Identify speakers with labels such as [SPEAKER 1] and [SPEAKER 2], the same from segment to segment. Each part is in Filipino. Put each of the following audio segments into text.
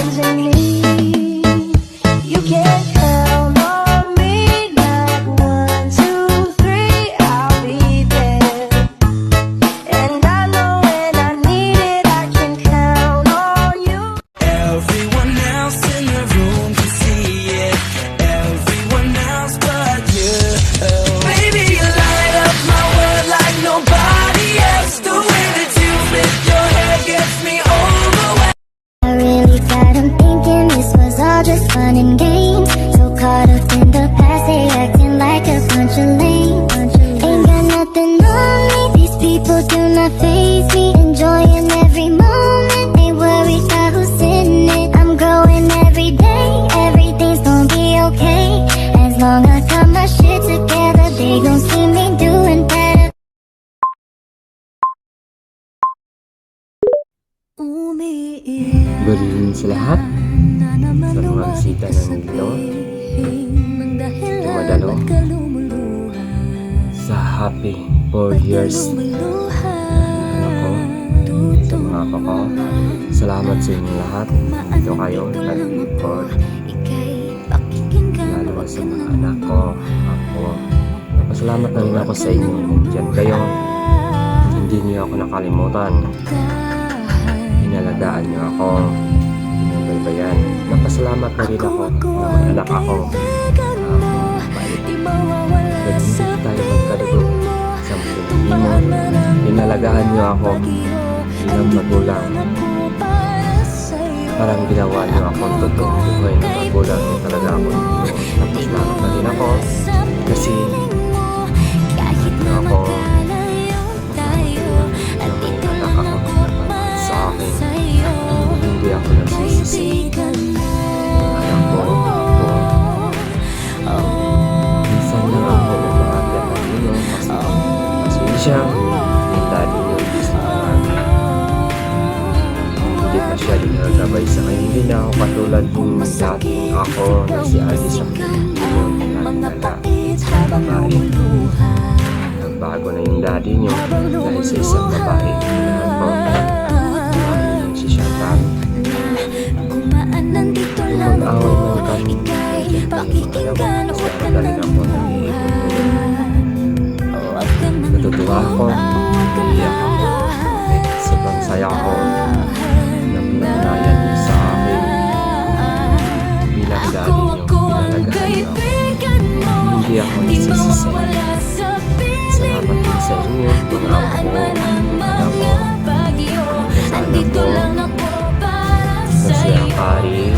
[SPEAKER 1] friends and me. You can count on me, like 1, 2, 3, I'll be there. And I know when I need it, I can count on you.
[SPEAKER 2] Everyone else in the room can see it. Everyone else but you. Baby, you light up my world like nobody else. The way that you flip your hair gets me overwhelmed.
[SPEAKER 3] I really got 'em thinking this was all just fun and games. So caught up in the past, they acting like a bunch of lame. Ain't got nothing on me, these people do not faze me. Enjoying every moment, ain't worried about who's in it. I'm growing every day, everything's gonna be okay. As long as I got my shit together, they gon' see me doing better.
[SPEAKER 4] Good evening sa lahat. Sa mga bisita ng Nilo, tumadalo sa happy 4 years anak ko, sa mga apo ko. Salamat sa inyo lahat. Dito kayo nag-record. Lalo sa mga anak ko, ako. Napasalamat na rin ako sa inyo. Nandiyan kayo. Hindi niyo ako nakalimutan. Inalagaan niyo ako. Pinabaybayan. Napasalamat na rin ako na may anak ako. Mabait. Pwede hindi tayo magkadugo sa mundo mo. Inalagaan niyo ako bilang magulang. Parang ginawa niyo akong totoong buhay na magulang niyo talaga ako. Napasalamat na rin ako kasi niyo ako hindi ako nagsisisi. Anak ko, minsan lang ako nagpapagyan ng inyo kasi pasensya yung daddy niyo gusto na hindi pa siya dinagabay sa ngayon. Hindi na ako katulad yung dating ako na si Alice ang nagdala babae. Nagbago na yung daddy niyo dahil sa isang babae. Mag-away mo kami magaling ako natutuwa ako, iiyak ako, sobrang saya ako na pinagnayan niyo sa akin bilang daddy niyo, pinalagahan niyo ako. Hindi ako nagsisisi. Salamat din sa inyo, mga apo, anak ko, sa anak ko, kasi ang pari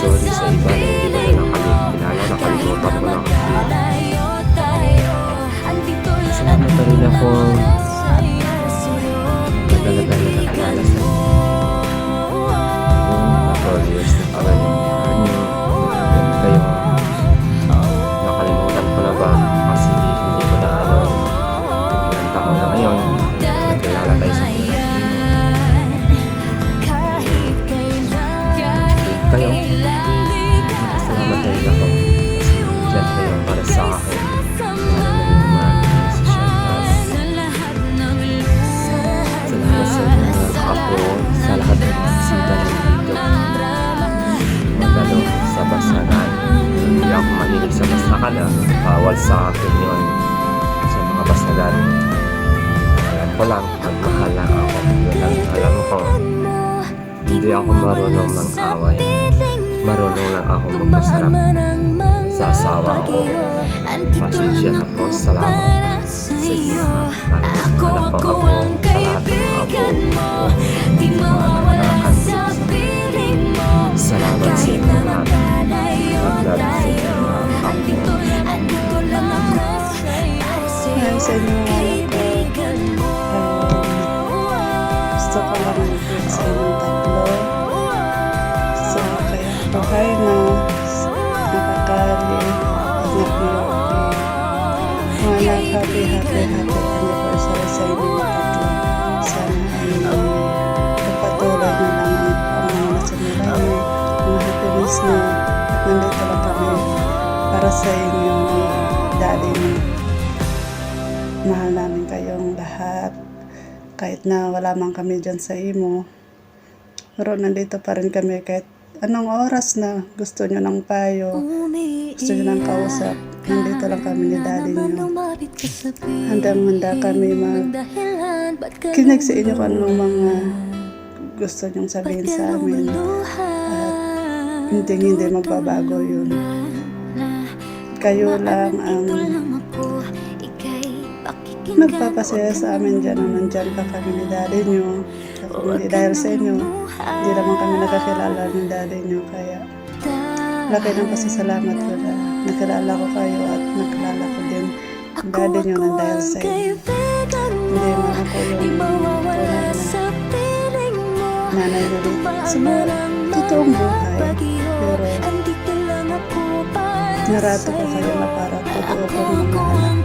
[SPEAKER 4] sorry sa iba na hindi ko na nakalimutan ko lang. Salamat na rin ako nagdalaga na nakalala sa inyo. Ako 4 years na pala kayo. Nakalimutan ko na ba kasi hindi ko na ilang taon na ngayon nagkilala tayo sa mga kayo. Salamat na rin ako kasi dyan kayo para sa akin. Salamat sa mga ako sa lahat ng bisita ng dito. Magalo sa basagan. Hindi ako mahilig sa basagan. Bawal sa akin yun. Sa mga basagan. Alam ko lang, magmahal lang ako. Yun lang alam ko. Hindi ako marunong mag-away. Marunong lang ako magpasarap sa asawa ko. Pasensya na po. Salamat sa inyo. Anak po ako sa lahat ng apo. Salamat sa inyo lahat. Maglaro sa inyo mga apo.
[SPEAKER 5] Sa inyo gusto ko lang mag-ibig sa inyong tatlo. So, kaya buhay na nakakali at napiyopi. Mga happy anniversary sa inyong tatlo. Sana ay pagpatuloy na lang ang mga nasunod niyo, mga happiness niyo, at nandito lang kami para sa inyong daddy niyo. Mahal namin kayong lahat. kahit na wala man kami dyan sa imo. Pero nandito pa rin kami kahit anong oras na gusto nyo ng payo, gusto nyo ng kausap, nandito lang kami ni daddy nyo. Handang-handa kami kinig sa inyo kung anong mga gusto nyong sabihin sa amin. At hindi magbabago yun. Kayo lang ang nagpapasaya sa amin dyan na nandyan pa kami ni daddy nyo. Kung hindi dahil sa inyo, hindi naman kami nakakilala ni daddy nyo. Kaya laki ng pasasalamat ko na nakilala ko kayo at nakilala ko din ang daddy nyo na dahil sa inyo. Hindi man ako yung tunay na nanay ulit sa totoong buhay. Pero narato ko kayo na para totoo ko ng mahal.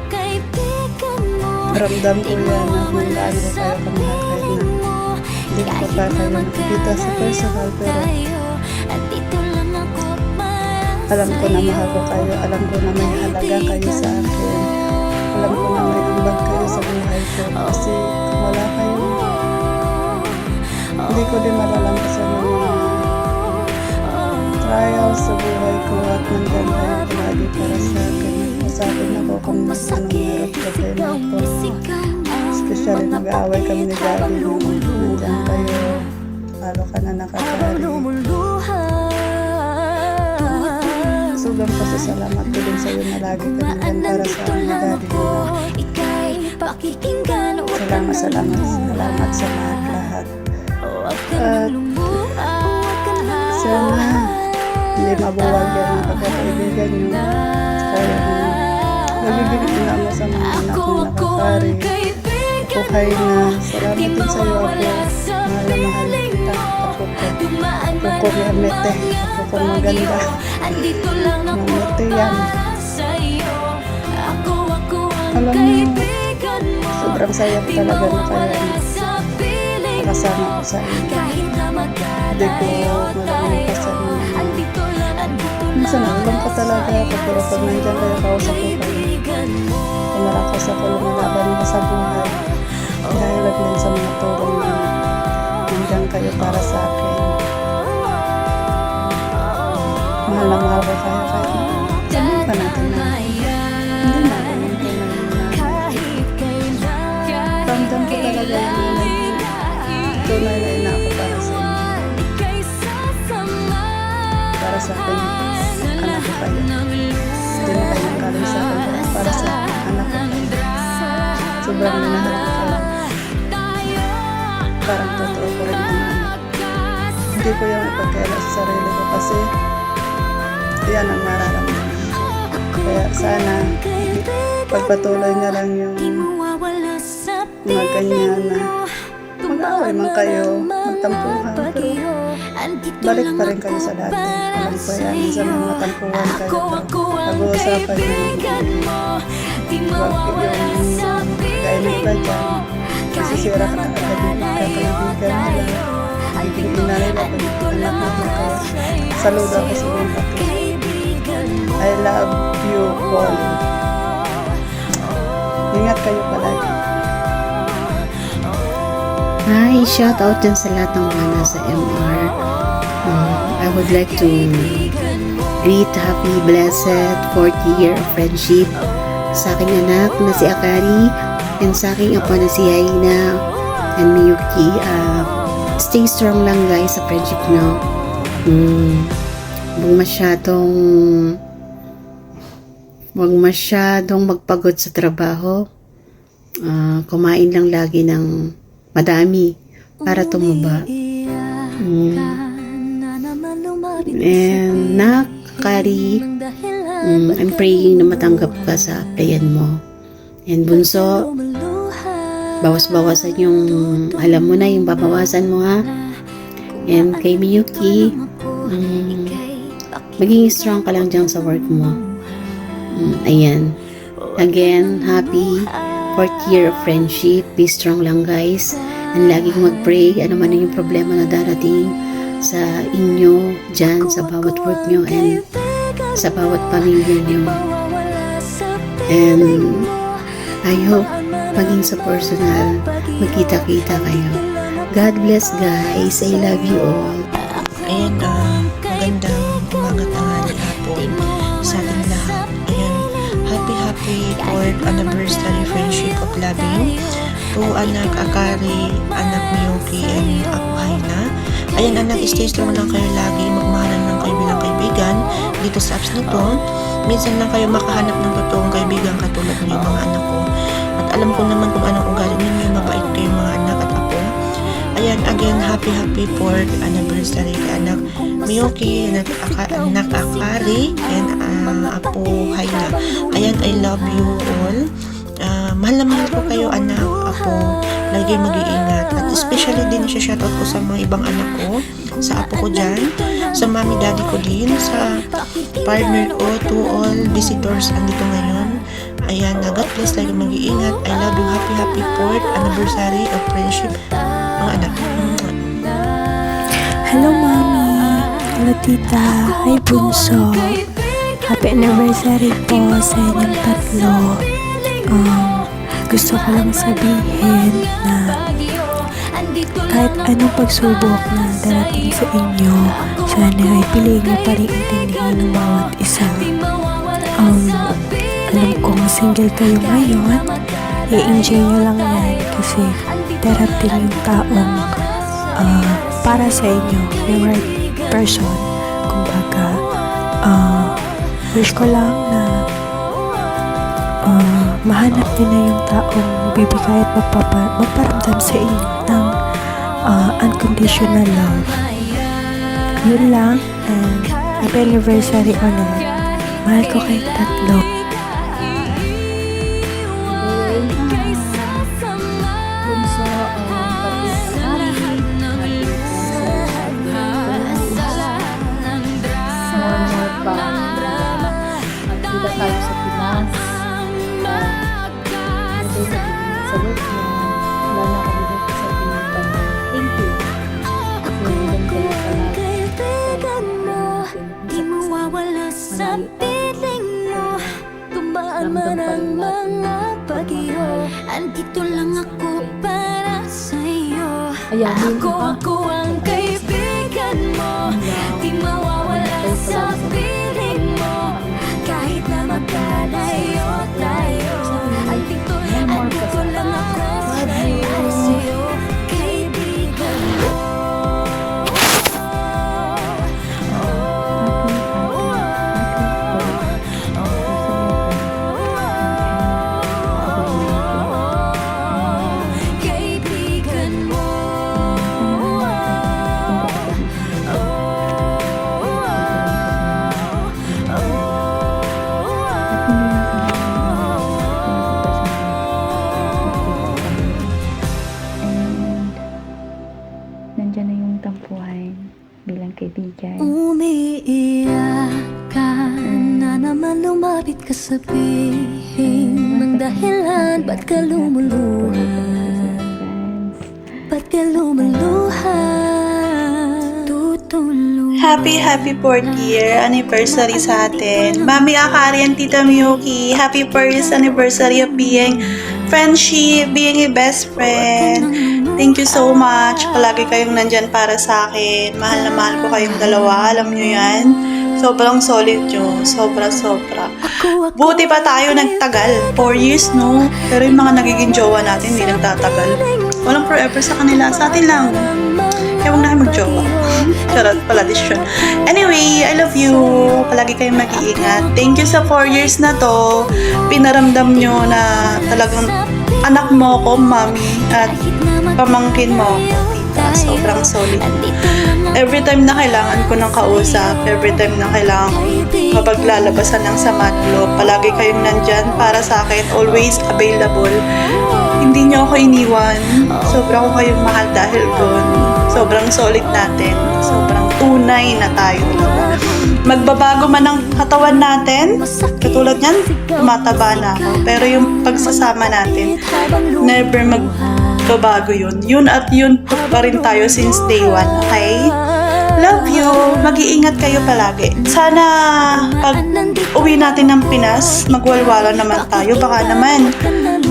[SPEAKER 5] Ramdam ko yan na kung gaano ko kayo kamahal kahit na hindi ko pa kayo nakikita sa personal, pero alam ko na mahal ko kayo, alam ko na may halaga kayo sa akin, alam ko na may ambag kayo sa buhay ko, kasi kung wala kayo hindi ko din malalampasan yung mga trials sa buhay ko at nandyan kayo palagi para sa akin. Masapin ako kung anong meron problema ako, especially mag-aaway kami ni daddy nyo, nandyan kayo, lalo ka na nakakari. Sobrang pasasalamat ko din sa'yo na lagi ka nandyan para sa amin ni daddy nyo. Salamat sa lahat. At sana hindi mabuwag yan ang pagkakaibigan nyo. Kaya nagiging na mo sa mga anak mo nakakari. Buhay na. Salamat din sa'yo ako. Mahal na mahal kita. Ako ko mamete. Ako ko maganda. Mamete yan. Alam mo, sobrang saya ko talaga na kaya nakasama ko sa inyo. Hindi ko malalampasan mo. Minsan nalulong ka talaga pero pag nandyan kayo, kausap ko kayo. Kumalakas ako, lumalaban mo sa buhay. Dahil lang din sa mga tulong na nandyan kayo para sa akin. Mahal na mahal ko kayo kahit sabihin pa natin na hindi na ako ng tunay na ramdam ko talaga yung tunay na ina ako para sa inyo. Para sa akin, anak ko kayo. Hindi na kayo nanggaling sa akin para sa anak ko kayo. Sobrang minahal ko kayo. Parang totoo ko rin ang anak. Hindi ko yung ipagkaila sa sarili ko kasi yan ang mararamdaman. Kaya sana pagpatuloy na lang yung mga ganyan na mag-aaway man kayo, magtampuhan, pero balik pa rin kayo sa dati. Alam ko yan, sa mga tampuhan kayo, pag-uusapan nyo, huwag yung gainig ba dyan, masisira ka na kakaibigan nila, magiging ina nila, pag anak mo kayo. Saludo ako sa mga kapit. I love you all. Ingat kayo palagi.
[SPEAKER 6] Hi, shout out dyan sa lahat ng mga nasa MR. I would like to greet happy blessed 40th year of friendship sa aking anak na si Akari and sa aking apo na si Haina and Miyuki. Stay strong lang guys sa friendship nyo. Huwag masyadong magpagod sa trabaho. Kumain lang lagi ng madami para tumaba. And Kari, I'm praying na matanggap ka sa playan mo. And Bunso, bawas-bawasan yung, alam mo na yung babawasan mo ha. And kay Miyuki, maging strong ka lang dyan sa work mo. Ayan. Again, happy 4th year of friendship. Be strong lang guys. And laging mag-pray ano man yung problema na darating sa inyo dyan, sa bawat work nyo and sa bawat pamilya nyo. And I hope maging sa personal magkita-kita kayo. God bless guys. I love you all.
[SPEAKER 7] Ayan, magandang umaga, tanghali, hapon sa ating lahat. Ayan, happy 4th anniversary friendship of loving to anak Akari, anak Miyuki, and Apo Haina. Ayan anak, stay strong lang kayo lagi, magmahalan lang kayo bilang kaibigan dito sa apps na to. Minsan lang kayo makahanap ng totoong kaibigan katulad niyo mga anak ko. At alam ko naman kung anong ugali ninyo, mabait kayo mga anak at apo. Ayan, again, happy 4th anniversary kay anak Miyuki, anak Akari, and Apo Haina. Ayan, I love you all. Mahal na mahal ko kayo anak, apo. Lagi mag-iingat. At especially din shoutout ko sa mga ibang anak ko, sa apo ko dyan, sa mami daddy ko din, sa partner ko, to all visitors andito ngayon. Ayan, God bless, lagi mag-iingat. I love you. Happy 4th anniversary of friendship mga anak.
[SPEAKER 8] Hello, Mami. Hello, Tita. Hi, Bunso. Happy anniversary po sa inyong tatlo. Gusto ko lang sabihin na kahit anong pagsubok na darating sa inyo, sana ay piliin niyo pa rin intindihin ng bawat isa. Alam kong single kayo ngayon, i-enjoy nyo lang yan kasi darating yung taong para sa inyo, yung right person. Kumbaga, wish ko lang na mahanap niyo na yung taong bibigay at magparamdam sa inyo ng unconditional love. Yun lang, and happy anniversary ulit. Mahal ko kayong tatlo.
[SPEAKER 9] Magkita tayo sa Pinas. Sa loob mo. Wala na kami dito sa Pinas. Thank you. Magandang kayo palagi.
[SPEAKER 1] Di mawawala sa piling mo. Tumaan man ang mga pag-iyo. Andito lang ako para sa'yo. Ako ang kaibigan mo. Di mawawala sa piling mo. Kahit na magkalayo tayo. Andito lang ako para sa'yo. Kaibigan mo. Kaibigan mo.
[SPEAKER 9] Nandiyan na yung tampuhan bilang kaibigan.
[SPEAKER 1] Umiiyak ka na naman, lumapit ka sa pihing. Ang dahilan, ba't ka lumuluha? Ba't ka lumuluha? Tutulong.
[SPEAKER 5] Happy 4th year anniversary sa atin. Mami Akari and Tita Miyuki, happy 1st anniversary of being friendship, being a best friend. Thank you so much. Palagi kayong nandyan para sa akin. Mahal na mahal ko kayong dalawa. Alam nyo yan. Sobrang solid nyo. Sobra. Buti pa tayo nagtagal. 4 years, no? Pero yung mga nagiging jowa natin, hindi nagtatagal. Walang forever sa kanila. Sa atin lang. Kaya huwag na kayo mag-jowa. Charot pala, decision. Anyway, I love you. Palagi kayong mag-iingat. Thank you sa 4 years na to. Pinaramdam nyo na talagang anak mo ko, mami, at pamangkin mo ako, tita. Sobrang solid. Every time na kailangan ko ng kausap, every time na kailangan ko mapaglalabasan ng sama at loob, palagi kayong nandyan para sa akin, always available. Hindi nyo ako iniwan. Sobrang ko kayong mahal dahil doon. Sobrang solid natin. Sobrang tunay na tayo. Magbabago man ang katawan natin, katulad niyan, tumataba na ako. Pero yung pagsasama natin, never magbabago yun. Yun at yun pa rin tayo since day one, okay? Love you. Mag-iingat kayo palagi. Sana pag uwi natin ng Pinas, magwalwala naman tayo. Baka naman,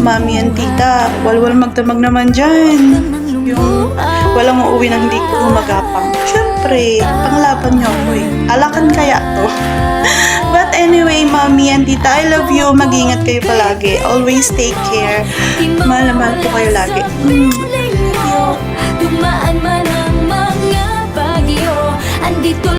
[SPEAKER 5] mami and tita, walwal magdamag naman dyan. Yung walang uuwi nang hindi ko magapang. Siyempre, panglaban niyo ako eh. Alakan kaya to. But anyway, mami and tita, I love you. Mag-ingat kayo palagi. Always take care. Mahal na mahal po kayo lagi.
[SPEAKER 1] Dumaan man ang mga bagyo, andito